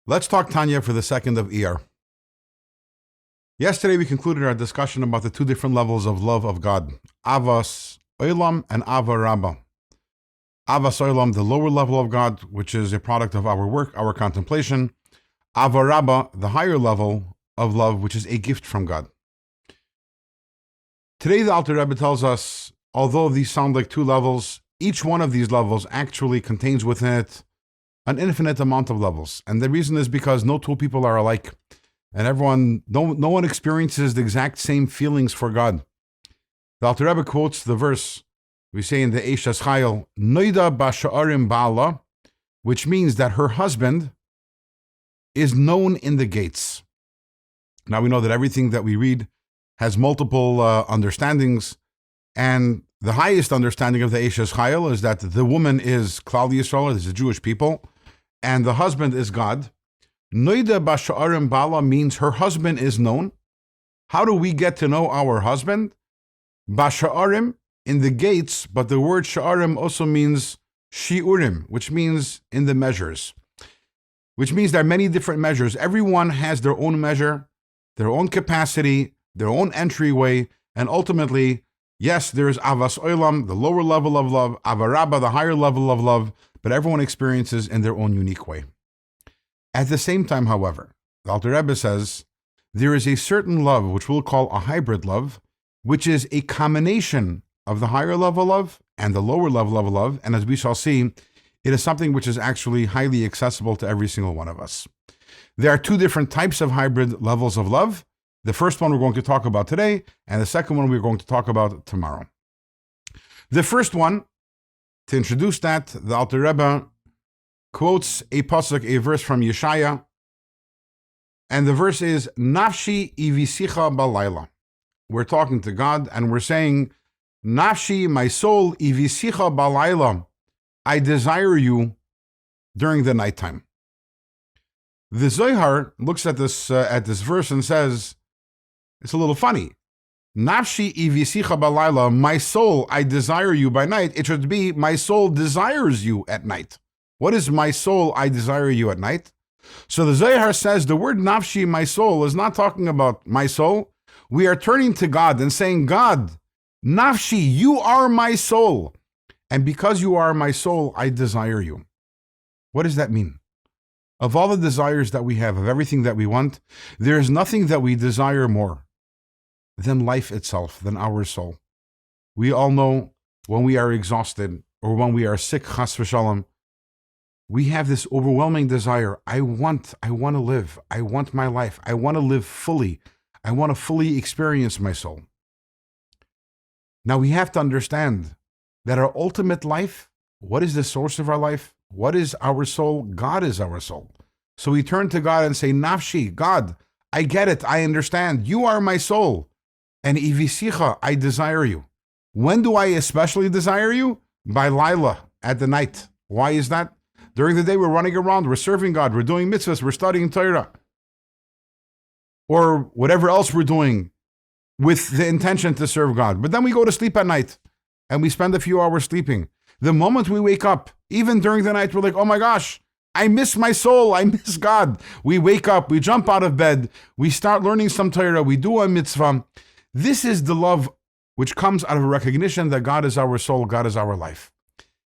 Let's talk Tanya for the 2nd of Iyar. Yesterday we concluded our discussion about the two different levels of love of God, Avas Olam and Ava Rabba. Avas Olam, the lower level of God, which is a product of our work, our contemplation. Ava Rabba, the higher level of love, which is a gift from God. Today the Alter Rebbe tells us, although these sound like two levels, each one of these levels actually contains within it an infinite amount of levels. And the reason is because no two people are alike. And no one experiences the exact same feelings for God. The Alter Rebbe quotes the verse, we say in the Eishes Chayil, Noida b'sha'arim ba'ala, which means that her husband is known in the gates. Now we know that everything that we read has multiple understandings, and the highest understanding of the Eishes Chayil is that the woman is Klal Yisrael, is the Jewish people, and the husband is God. Noida b'sha'arim ba'ala means her husband is known. How do we get to know our husband? B'sha'arim, in the gates, but the word sha'arim also means shi'urim, which means in the measures. Which means there are many different measures. Everyone has their own measure, their own capacity, their own entryway, and ultimately, yes, there is Avas Olam, the lower level of love, Ava Rabba, the higher level of love, but everyone experiences in their own unique way. At the same time, however, the Alter Rebbe says, there is a certain love, which we'll call a hybrid love, which is a combination of the higher level love and the lower level of love, and as we shall see, it is something which is actually highly accessible to every single one of us. There are two different types of hybrid levels of love. The first one we're going to talk about today, and the second one we're going to talk about tomorrow. The first one, to introduce that, the Alter Rebbe quotes a pasuk, a verse from Yeshaya, and the verse is, Nafshi ivisicha balayla. We're talking to God, and we're saying, Nafshi, my soul, ivisicha balayla, I desire you during the nighttime. The Zohar looks at this verse and says, it's a little funny. Nafshi ivisicha balayla, my soul, I desire you by night. It should be, my soul desires you at night. What is my soul, I desire you at night? So the Zohar says the word nafshi, my soul, is not talking about my soul. We are turning to God and saying, God, nafshi, you are my soul. And because you are my soul, I desire you. What does that mean? Of all the desires that we have, of everything that we want, there is nothing that we desire more than life itself, than our soul. We all know when we are exhausted or when we are sick, chas v'shalom, we have this overwhelming desire. I want to live. I want my life. I want to live fully. I want to fully experience my soul. Now we have to understand that our ultimate life, what is the source of our life? What is our soul? God is our soul. So we turn to God and say, Nafshi, God, I get it. I understand. You are my soul. And ivisicha, I desire you. When do I especially desire you? By Lila, at the night. Why is that? During the day, we're running around, we're serving God, we're doing mitzvahs, we're studying Torah, or whatever else we're doing with the intention to serve God. But then we go to sleep at night and we spend a few hours sleeping. The moment we wake up, even during the night, we're like, oh my gosh, I miss my soul, I miss God. We wake up, we jump out of bed, we start learning some Torah, we do a mitzvah. This is the love which comes out of a recognition that God is our soul, God is our life.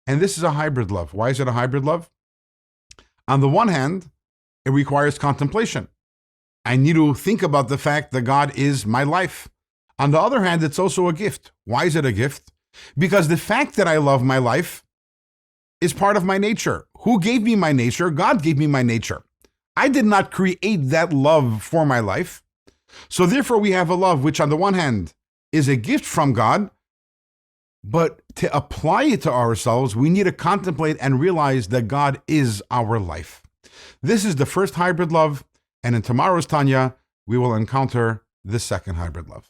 And this is a hybrid love. Why is it a hybrid love? On the one hand, it requires contemplation. I need to think about the fact that God is my life. On the other hand, it's also a gift. Why is it a gift? Because the fact that I love my life is part of my nature. Who gave me my nature? God gave me my nature. I did not create that love for my life. So therefore, we have a love which on the one hand is a gift from God, but to apply it to ourselves, we need to contemplate and realize that God is our life. This is the first hybrid love, and in tomorrow's Tanya, we will encounter the second hybrid love.